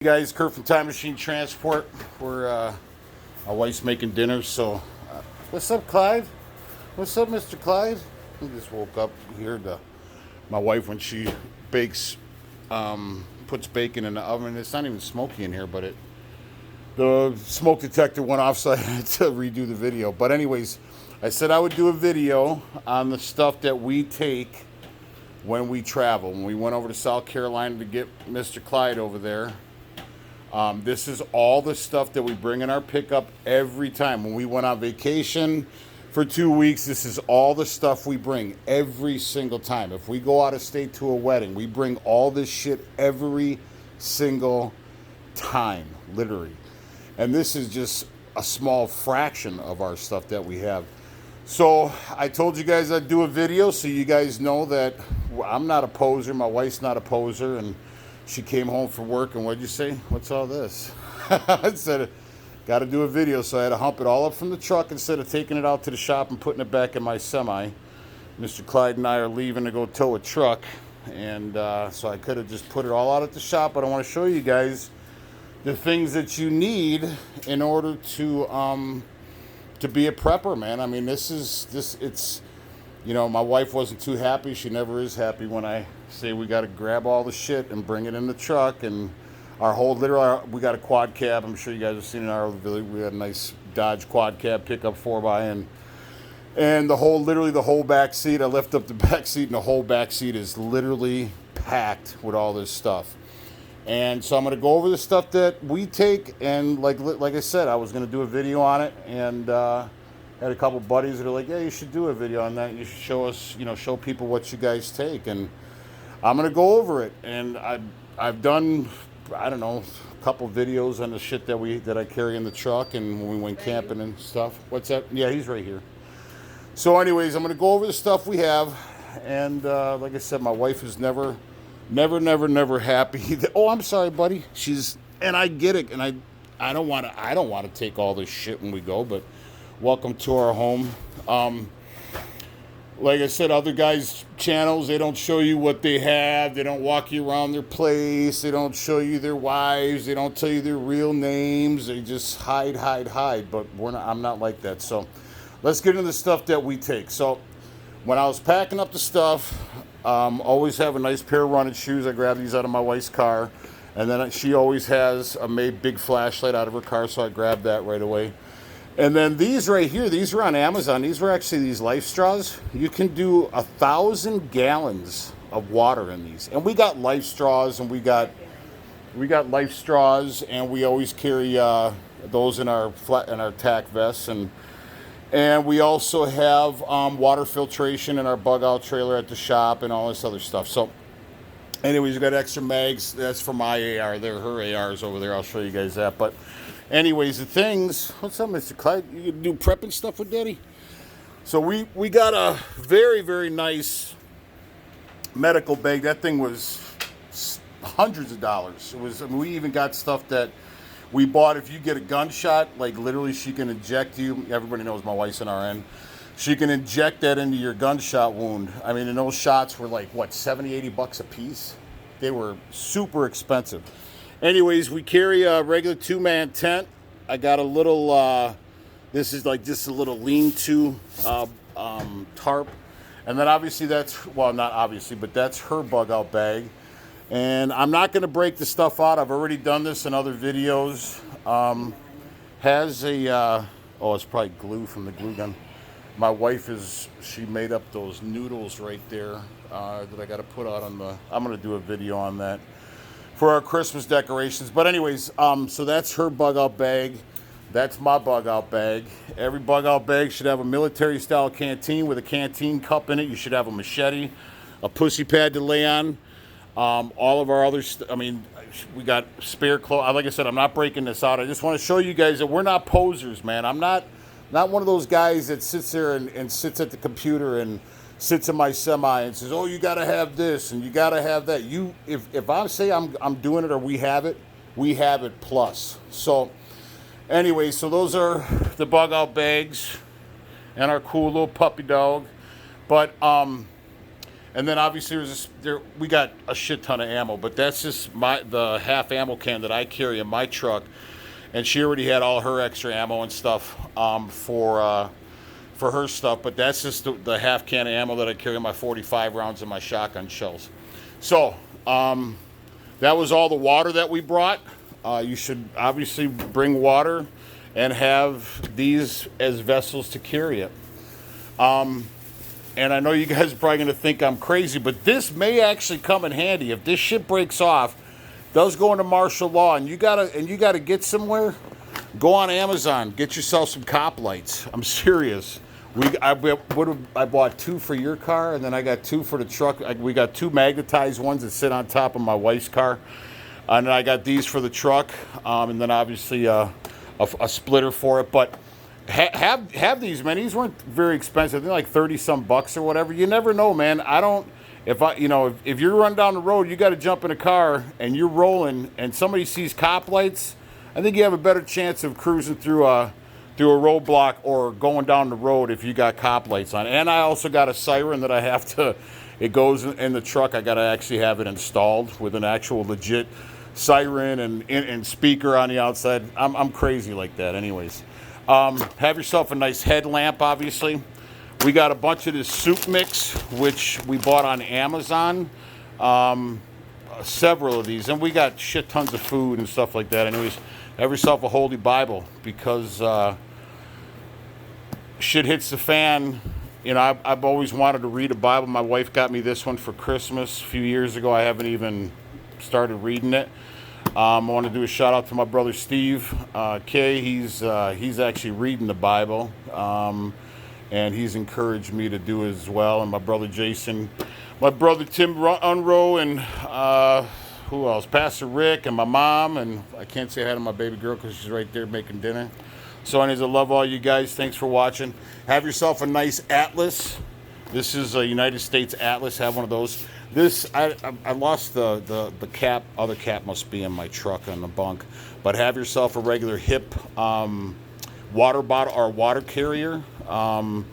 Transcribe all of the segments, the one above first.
Hey guys, Kurt from Time Machine Transport. We're my wife's making dinner, so what's up, Clyde? What's up, Mr. Clyde? I just woke up here. My wife, when she bakes, puts bacon in the oven. It's not even smoky in here, but the smoke detector went off, so I had to redo the video. But anyways, I said I would do a video on the stuff that we take when we travel. When we went over to South Carolina to get Mr. Clyde over there. This is all the stuff that we bring in our pickup every time. When we went on vacation for 2 weeks, this is all the stuff we bring every single time. If we go out of state to a wedding, we bring all this shit every single time, literally. And this is just a small fraction of our stuff that we have. So I told you guys I'd do a video so you guys know that I'm not a poser. My wife's not a poser. And she came home from work, and what'd you say? What's all this? I said, got to do a video, so I had to hump it all up from the truck instead of taking it out to the shop and putting it back in my semi. Mr. Clyde and I are leaving to go tow a truck, and so I could have just put it all out at the shop, but I want to show you guys the things that you need in order to be a prepper, man. I mean, it's, you know, my wife wasn't too happy. She never is happy when I say we got to grab all the shit and bring it in the truck. And we got a quad cab. I'm sure you guys have seen in our village. We had a nice Dodge quad cab pickup 4x, and the whole back seat. I lift up the back seat, and the whole back seat is literally packed with all this stuff. And so I'm going to go over the stuff that we take, and like I said, I was going to do a video on it, and had a couple buddies that are like, yeah, you should do a video on that. You should show us, show people what you guys take. And I'm going to go over it. And I've done, I don't know, a couple videos on the shit that I carry in the truck and when we went camping and stuff. What's that? Yeah, he's right here. So anyways, I'm going to go over the stuff we have. And like I said, my wife is never happy. Oh, I'm sorry, buddy. And I get it. And I don't want to take all this shit when we go, but welcome to our home. Like I said, other guys' channels, they don't show you what they have. They don't walk you around their place. They don't show you their wives. They don't tell you their real names. They just hide. But I'm not like that. So let's get into the stuff that we take. So when I was packing up the stuff, always have a nice pair of running shoes. I grabbed these out of my wife's car. And then she always has a big flashlight out of her car, so I grabbed that right away. And then these right here, these were on Amazon. These were actually these life straws. You can do 1,000 gallons of water in these. And we got life straws, and we got life straws, and we always carry those in our tack vests, and we also have water filtration in our bug out trailer at the shop and all this other stuff. So anyways, we got extra mags. That's for my AR. They're her ARs over there. I'll show you guys that. But anyways, the things. What's up, Mr. Clyde? You do prepping stuff with Daddy? So we got a very, very nice medical bag. That thing was hundreds of dollars. We even got stuff that we bought. If you get a gunshot, like literally she can inject you. Everybody knows my wife's an RN. She can inject that into your gunshot wound. I mean, and those shots were like, what, 70, 80 bucks a piece? They were super expensive. Anyways, we carry a regular 2-man tent. I got a little, this is like just a little lean-to tarp. And then obviously not obviously, but that's her bug-out bag. And I'm not going to break the stuff out. I've already done this in other videos. Has a, it's probably glue from the glue gun. My wife she made up those noodles right there that I got to put out I'm going to do a video on that for our Christmas decorations. But anyways, so that's her bug out bag. That's my bug out bag. Every bug out bag should have a military style canteen with a canteen cup in it. You should have a machete, a pussy pad to lay on. All of our other we got spare clothes. Like I said, I'm not breaking this out. I just want to show you guys that we're not posers, man. I'm not one of those guys that sits there and sits at the computer and sits in my semi and says, oh, you got to have this and you got to have that. If I say I'm doing it or we have it plus. So anyway, so those are the bug out bags and our cool little puppy dog. But And then obviously we got a shit ton of ammo, but that's just the half ammo can that I carry in my truck. And she already had all her extra ammo and stuff for her stuff, but that's just the half can of ammo that I carry in my 45 rounds and my shotgun shells. So that was all the water that we brought. You should obviously bring water and have these as vessels to carry it. And I know you guys are probably going to think I'm crazy, but this may actually come in handy. If this shit breaks off, does go into martial law, and you gotta get somewhere, go on Amazon, get yourself some cop lights. I'm serious. I bought 2 for your car, and then I got 2 for the truck. We got 2 magnetized ones that sit on top of my wife's car, and then I got these for the truck, and then obviously a splitter for it. But have these, man. These weren't very expensive. They're like 30 some bucks or whatever. You never know, man. If you're running down the road, you got to jump in a car and you're rolling, and somebody sees cop lights, I think you have a better chance of cruising through a roadblock or going down the road if you got cop lights on. And I also got a siren that I have to. It goes in the truck. I got to actually have it installed with an actual legit siren and speaker on the outside. I'm crazy like that, anyways. Have yourself a nice headlamp, obviously. We got a bunch of this soup mix, which we bought on Amazon. Several of these. And we got shit tons of food and stuff like that. Anyways, have yourself a Holy Bible, because shit hits the fan. You know, I've always wanted to read a Bible. My wife got me this one for Christmas a few years ago. I haven't even started reading it. I want to do a shout out to my brother Steve K. He's actually reading the Bible, and he's encouraged me to do it as well. And my brother Jason, my brother Tim Unrow, and who else? Pastor Rick, and my mom. And I can't say hi to my baby girl because she's right there making dinner. So anyways, I love all you guys. Thanks for watching. Have yourself a nice atlas. This is a United States atlas. Have one of those. This, I lost the cap. Other cap must be in my truck on the bunk. But have yourself a regular hip water bottle or water carrier. And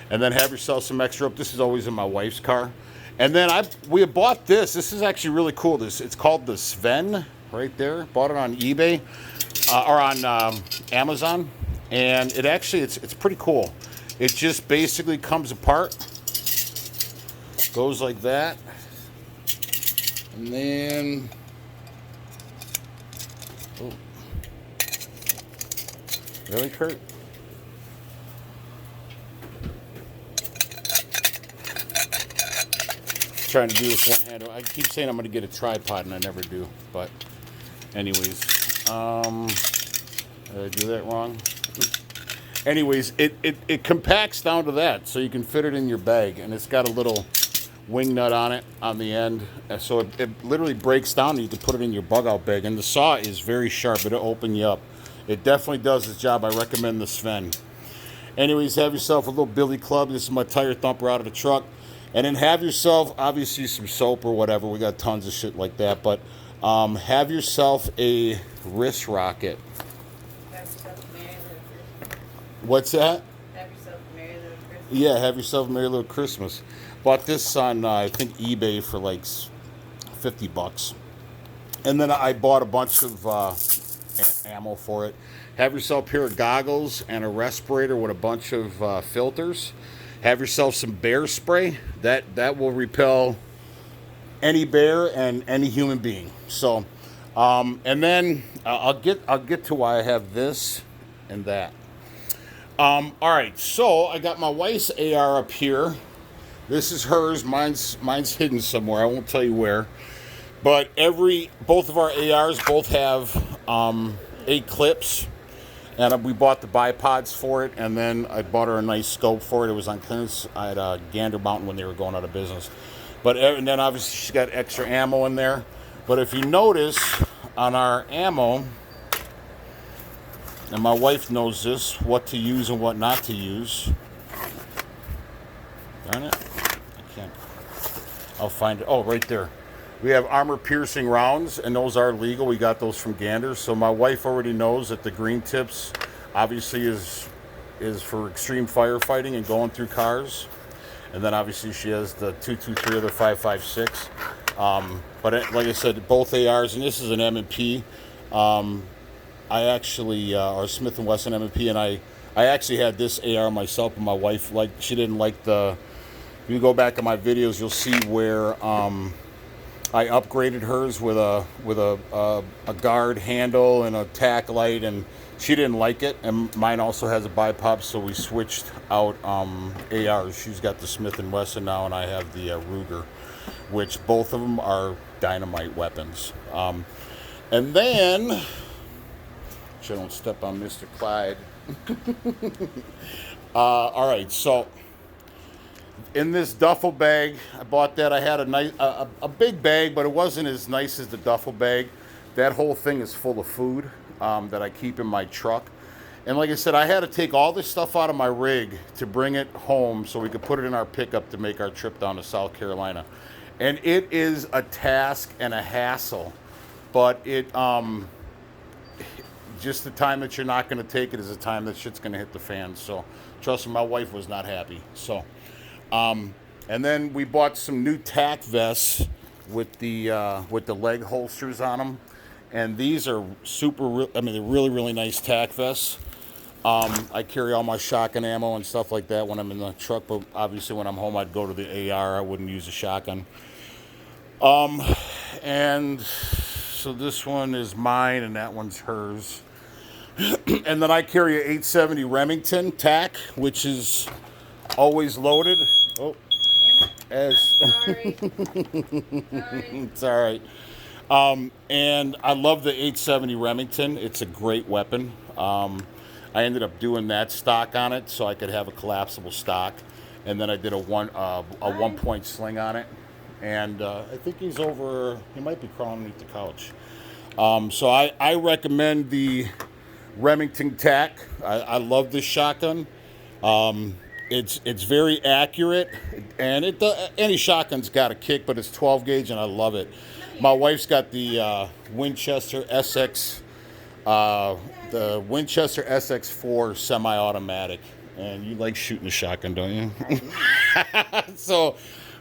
then have yourself some extra rope. This is always in my wife's car. And then we had bought this. This is actually really cool. It's called the Sven right there. Bought it on eBay or on Amazon. And it actually, it's pretty cool. It just basically comes apart. Goes like that. And then, oh, really, Kurt? Trying to do this one hand. I keep saying I'm going to get a tripod, and I never do. But, anyways, did I do that wrong? Anyways, it compacts down to that, so you can fit it in your bag, and it's got a little wing nut on it on the end, so it literally breaks down and you can put it in your bug out bag. And the saw is very sharp. It'll open you up. It definitely does its job. I recommend the Sven. Anyways, have yourself a little billy club. This is my tire thumper out of the truck. And then have yourself obviously some soap or whatever. We got tons of shit like that. But have yourself a wrist rocket. What's that? Have yourself a Merry Little Christmas. Yeah, have yourself a Merry Little Christmas. Bought this on, I think, eBay for like 50 bucks. And then I bought a bunch of ammo for it. Have yourself a pair of goggles and a respirator with a bunch of filters. Have yourself some bear spray. That will repel any bear and any human being. So, and then I'll get to why I have this and that. All right, so I got my wife's AR up here. This is hers. Mine's hidden somewhere. I won't tell you where. But both of our ARs both have 8 clips, and we bought the bipods for it. And then I bought her a nice scope for it. It was on clearance at Gander Mountain when they were going out of business. And then obviously she's got extra ammo in there. But if you notice on our ammo, and my wife knows this, what to use and what not to use. Darn it. I can't. I'll find it. Oh, right there. We have armor-piercing rounds, and those are legal. We got those from Gander. So my wife already knows that the green tips obviously is for extreme firefighting and going through cars. And then obviously she has the 223 or the 5.56. But like I said, both ARs, and this is an M&P. I actually, or Smith & Wesson M&P, and I actually had this AR myself, but my wife, she didn't like the, if you go back in my videos, you'll see where I upgraded hers with a guard handle and a tack light, and she didn't like it, and mine also has a bipop, so we switched out ARs. She's got the Smith & Wesson now, and I have the Ruger, which both of them are dynamite weapons. And then, so I don't step on Mr. Clyde. All right, so in this duffel bag, I bought that. I had a big bag, but it wasn't as nice as the duffel bag. That whole thing is full of food that I keep in my truck. And like I said, I had to take all this stuff out of my rig to bring it home so we could put it in our pickup to make our trip down to South Carolina. And it is a task and a hassle, but it just the time that you're not going to take it is the time that shit's going to hit the fan. So trust me, my wife was not happy. So and then we bought some new tack vests with the leg holsters on them, and these are they're really, really nice tack vests. I carry all my shotgun ammo and stuff like that when I'm in the truck, but obviously when I'm home I'd go to the AR. I wouldn't use a shotgun. And so this one is mine and that one's hers. And then I carry a 870 Remington tack, which is always loaded. Oh, Sorry. It's all right. And I love the 870 Remington. It's a great weapon. I ended up doing that stock on it so I could have a collapsible stock, and then I did a one point sling on it. And I think he might be crawling underneath the couch. So I recommend the Remington tack. I love this shotgun. It's very accurate, and any shotgun's got a kick, but it's 12 gauge, and I love it. My wife's got the Winchester SX, the Winchester SX4 semi-automatic, and you like shooting a shotgun, don't you?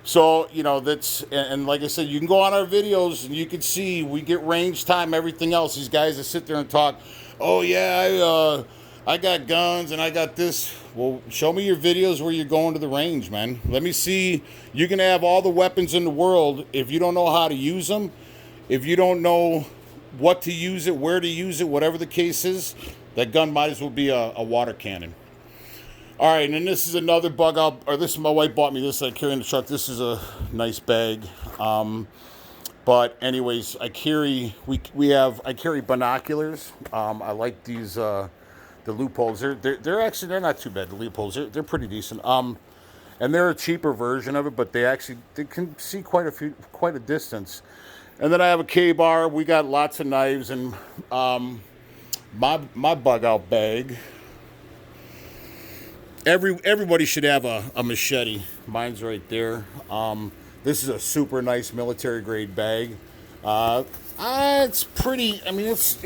So you know that's, and like I said, you can go on our videos and you can see we get range time, everything else. These guys that sit there and talk, oh yeah, I got guns and I got this. Well, show me your videos where you're going to the range, man. Let me see. You can have all the weapons in the world. If you don't know how to use them, if you don't know what to use it, where to use it, whatever the case is, that gun might as well be a water cannon. All right, and then this is another bug out, or this, my wife bought me this, I carry in the truck. This is a nice bag. But anyways, I carry binoculars. I like these, the loopholes. They're actually not too bad. The loopholes, they're pretty decent. And they're a cheaper version of it, but they can see quite a distance. And then I have a K-bar. We got lots of knives, and my bug out bag. Everybody should have a machete. Mine's right there. This is a super nice military grade bag. It's pretty. I mean, it's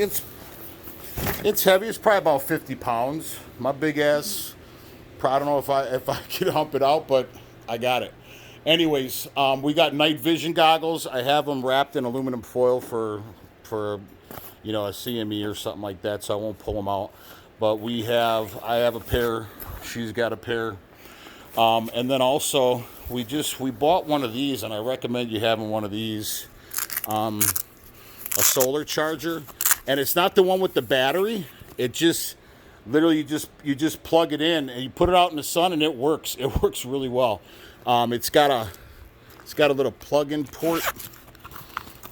heavy. It's probably about 50 pounds. My big ass. I don't know if I can hump it out, but I got it. Anyways, we got night vision goggles. I have them wrapped in aluminum foil for a CME or something like that, so I won't pull them out. But I have a pair. She's got a pair. And then also, we bought one of these, and I recommend you having one of these, a solar charger. And it's not the one with the battery. It just, literally, you just plug it in, and you put it out in the sun, and it works. It works really well. It's got a little plug-in port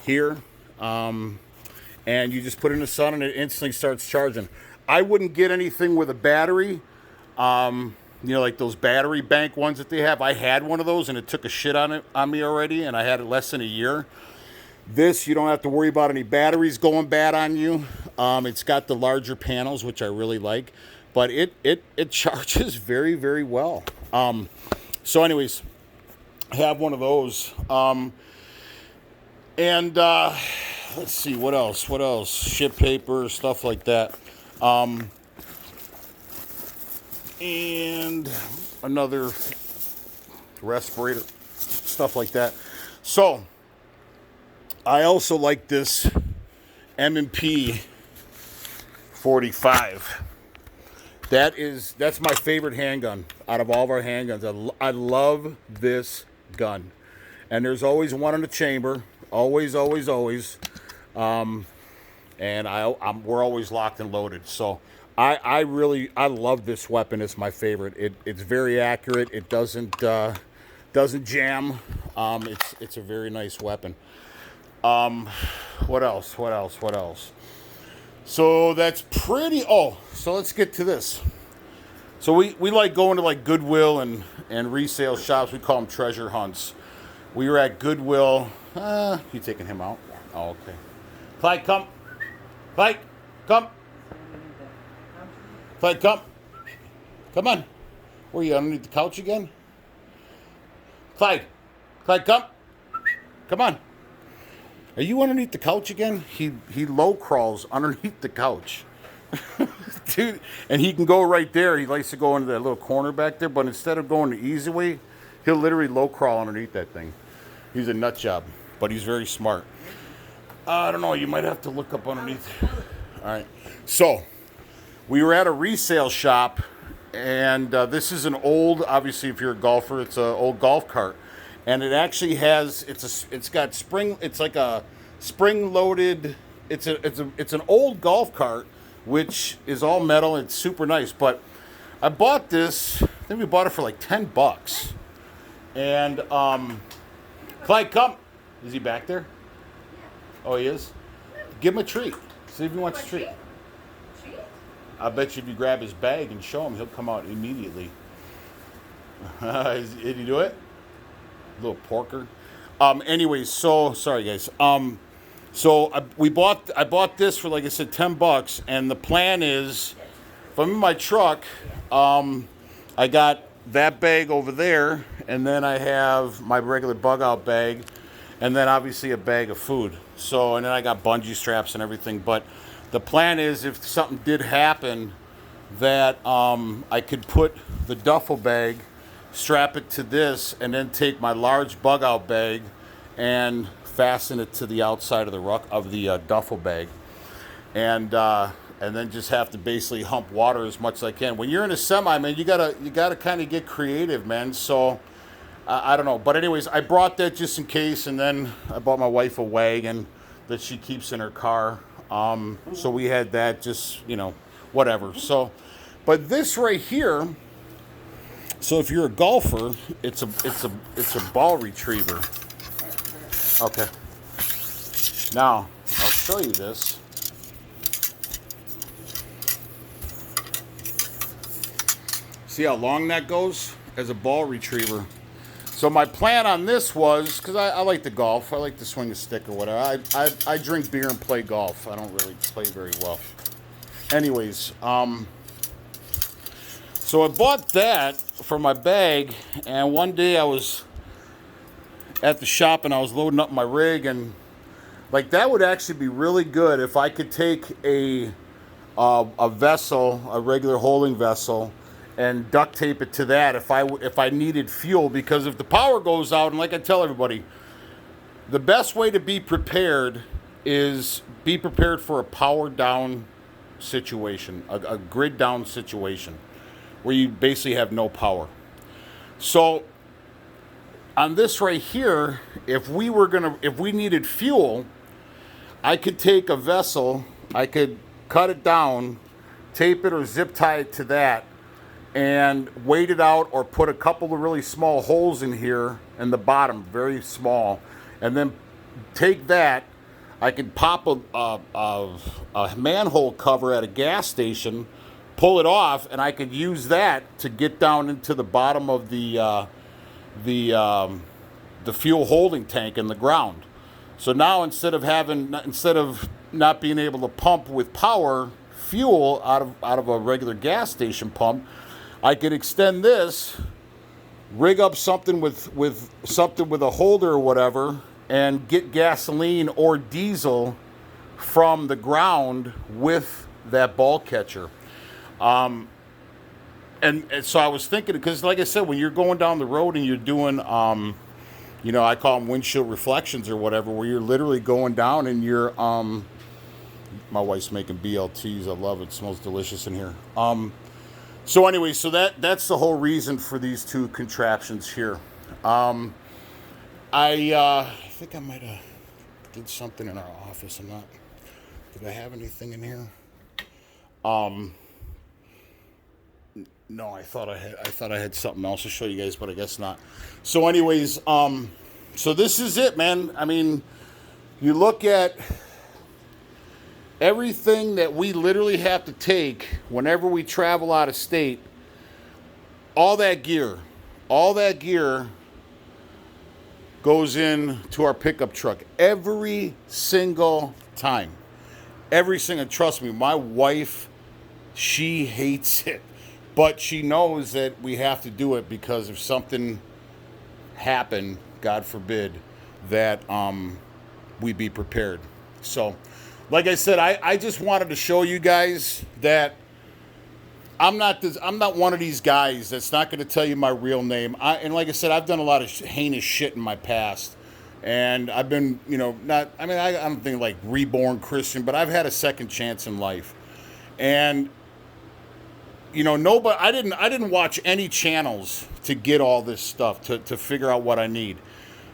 here. And you just put it in the sun, and it instantly starts charging. I wouldn't get anything with a battery. Like those battery bank ones that they have. I had one of those and it took a shit on me already, and I had it less than a year. This, you don't have to worry about any batteries going bad on you. It's got the larger panels, which I really like, but it charges very, very well. So anyways, I have one of those. And let's see, what else? Ship paper, stuff like that. And another respirator, stuff like that. So I also like this M&P 45. That's my favorite handgun out of all of our handguns. I love this gun, and there's always one in the chamber, always. And we're always locked and loaded. So I love this weapon. It's my favorite. It's very accurate. It doesn't jam. It's a very nice weapon. What else? So that's pretty. Oh, so let's get to this. So we like going to like Goodwill and resale shops. We call them treasure hunts. We were at Goodwill. You taking him out? Yeah. Oh, okay. Clyde, come. Clyde, come. Clyde, come. Come on. Where are you, underneath the couch again? Clyde, come. Come on. Are you underneath the couch again? He low crawls underneath the couch. Dude, and he can go right there. He likes to go into that little corner back there, but instead of going the easy way, he'll literally low crawl underneath that thing. He's a nut job, but he's very smart. I don't know, you might have to look up underneath. All right. So, we were at a resale shop, and this is an old, obviously if you're a golfer, it's an old golf cart. And it actually has, it's got spring, it's like a spring-loaded, it's an old golf cart, which is all metal. It's super nice. But I bought this, I think we bought it for like $10. And, Clyde, come. Is he back there? Oh, he is? Give him a treat. See if he wants a treat. Treat? I bet you if you grab his bag and show him, he'll come out immediately. Did he do it? Little porker. Anyways, so sorry guys. I bought this for, like I said, $10, and the plan is, if I'm in my truck, I got that bag over there, and then I have my regular bug out bag, and then obviously a bag of food. So, and then I got bungee straps and everything. But the plan is, if something did happen, that I could put the duffel bag, strap it to this, and then take my large bug out bag and fasten it to the outside of the duffel bag, and then just have to basically hump water as much as I can. When you're in a semi, man, you gotta kind of get creative, man. So I don't know, but anyways, I brought that just in case, and then I bought my wife a wagon that she keeps in her car. So we had that, just whatever. So, but this right here. So if you're a golfer, it's a ball retriever. Okay. Now, I'll show you this. See how long that goes as a ball retriever? So my plan on this was, because I like to golf, I like to swing a stick or whatever. I drink beer and play golf. I don't really play very well. Anyways, so I bought that for my bag, and one day I was at the shop and I was loading up my rig, and like that would actually be really good if I could take a vessel, a regular holding vessel, and duct tape it to that if I needed fuel, because if the power goes out, and like I tell everybody, the best way to be prepared is be prepared for a power down situation, a grid down situation, where you basically have no power. So on this right here, if we needed fuel, I could take a vessel, I could cut it down, tape it or zip tie it to that, and weight it out, or put a couple of really small holes in here in the bottom, very small, and then take that. I could pop a manhole cover at a gas station, pull it off, and I could use that to get down into the bottom of the fuel holding tank in the ground. So now instead of not being able to pump with power fuel out of a regular gas station pump, I could extend this, rig up something with a holder or whatever, and get gasoline or diesel from the ground with that ball catcher. And and so I was thinking, because like I said, when you're going down the road and you're doing, I call them windshield reflections or whatever, where you're literally going down and you're, my wife's making BLTs. I love it. It smells delicious in here. So anyway, so that's the whole reason for these two contraptions here. I think I might have did something in our office. Did I have anything in here? No, I thought I had something else to show you guys, but I guess not. So anyways, so this is it, man. I mean, you look at everything that we literally have to take whenever we travel out of state, all that gear goes into our pickup truck every single time. Trust me, my wife, she hates it, but she knows that we have to do it because if something happened, God forbid, that we be prepared. So, like I said, I just wanted to show you guys that I'm not one of these guys that's not going to tell you my real name. And like I said, I've done a lot of heinous shit in my past. And I've been, I don't think like reborn Christian, but I've had a second chance in life. And, I didn't watch any channels to get all this stuff, to figure out what I need.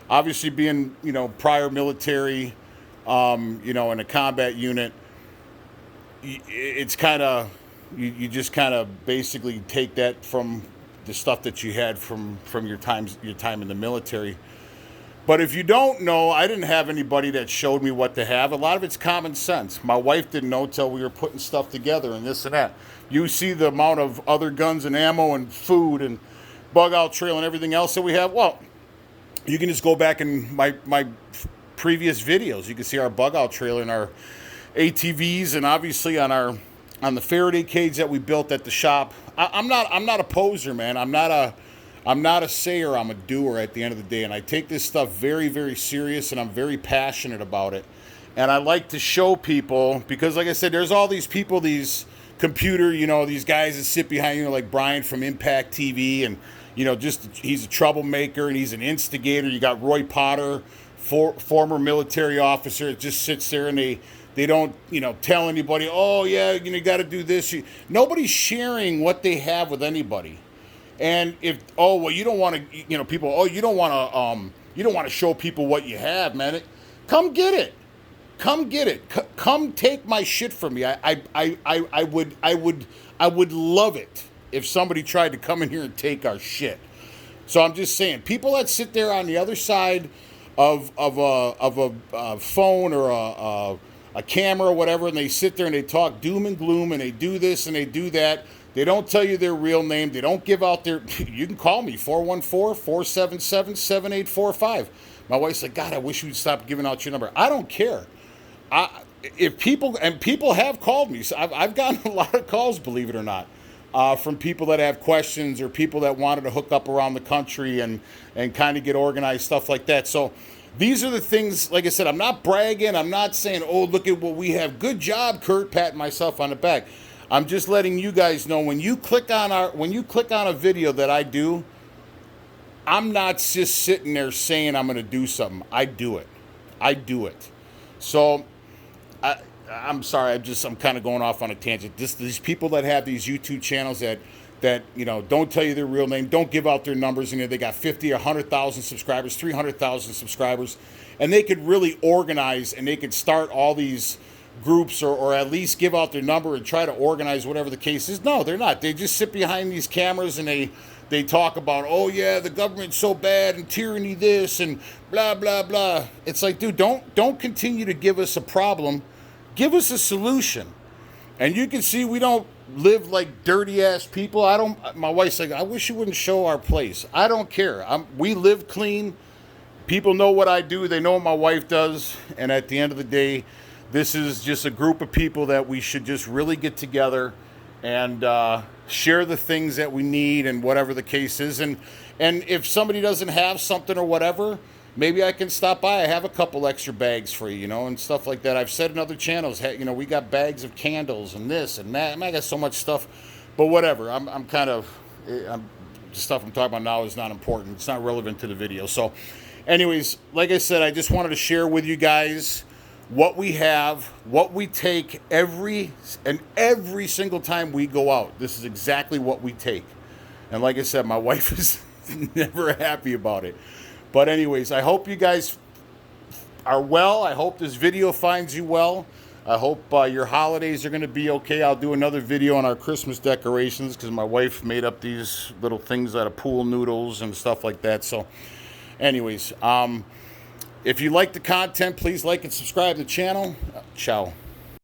Obviously being, prior military, in a combat unit, it's kind of, you just kind of basically take that from the stuff that you had from your time in the military. But if you don't know, I didn't have anybody that showed me what to have. A lot of it's common sense. My wife didn't know till we were putting stuff together and this and that. You see the amount of other guns and ammo and food and bug out trail and everything else that we have. Well, you can just go back in my previous videos. You can see our bug out trailer and our ATVs, and obviously on the Faraday cage that we built at the shop. I'm not a poser, man. I'm not a sayer. I'm a doer at the end of the day, and I take this stuff very, very serious, and I'm very passionate about it. And I like to show people, because like I said, there's all these people, these computer, these guys that sit behind, like Brian from Impact TV, and he's a troublemaker and he's an instigator. You got Roy Potter, former military officer, that just sits there and they don't, tell anybody, oh yeah, you got to do this. Nobody's sharing what they have with anybody. And if, you don't want to, people, you don't want to show people what you have, man. Come get it. Come take my shit from me. I would love it if somebody tried to come in here and take our shit. So I'm just saying, people that sit there on the other side of a phone or a camera or whatever, and they sit there and they talk doom and gloom and they do this and they do that. They don't tell you their real name. They don't give out their... You can call me, 414-477-7845. My wife's like, God, I wish you'd stop giving out your number. I don't care. If people have called me. So I've gotten a lot of calls, believe it or not, from people that have questions or people that wanted to hook up around the country and kind of get organized, stuff like that. So these are the things, like I said, I'm not bragging. I'm not saying, oh, look at what we have. Good job, Kurt, patting myself on the back. I'm just letting you guys know, when you click on a video that I do, I'm not just sitting there saying I'm going to do something. I do it. So I'm sorry. I'm kind of going off on a tangent. These people that have these YouTube channels that don't tell you their real name, don't give out their numbers, and they got 50 or 100,000 subscribers, 300,000 subscribers, and they could really organize and they could start all these groups or at least give out their number and try to organize whatever the case is. No, they're not. They just sit behind these cameras and they talk about, oh yeah, the government's so bad and tyranny this and blah blah blah. It's like, dude, don't continue to give us a problem. Give us a solution. And you can see we don't live like dirty ass people. My wife's like, I wish you wouldn't show our place. I don't care. We live clean. People know what I do. They know what my wife does. And at the end of the day, this is just a group of people that we should just really get together and share the things that we need and whatever the case is. And if somebody doesn't have something or whatever, maybe I can stop by. I have a couple extra bags for you, and stuff like that. I've said in other channels, we got bags of candles and this and that. I got so much stuff But whatever. I'm kind of, the stuff I'm talking about now is not important. It's not relevant to the video. So anyways, like I said, I just wanted to share with you guys what we have, what we take every single time we go out. This is exactly what we take. And like I said, my wife is never happy about it. But anyways, I hope you guys are well. I hope this video finds you well. I hope your holidays are going to be okay. I'll do another video on our Christmas decorations because my wife made up these little things out of pool noodles and stuff like that. So anyways, if you like the content, please like and subscribe to the channel. Ciao.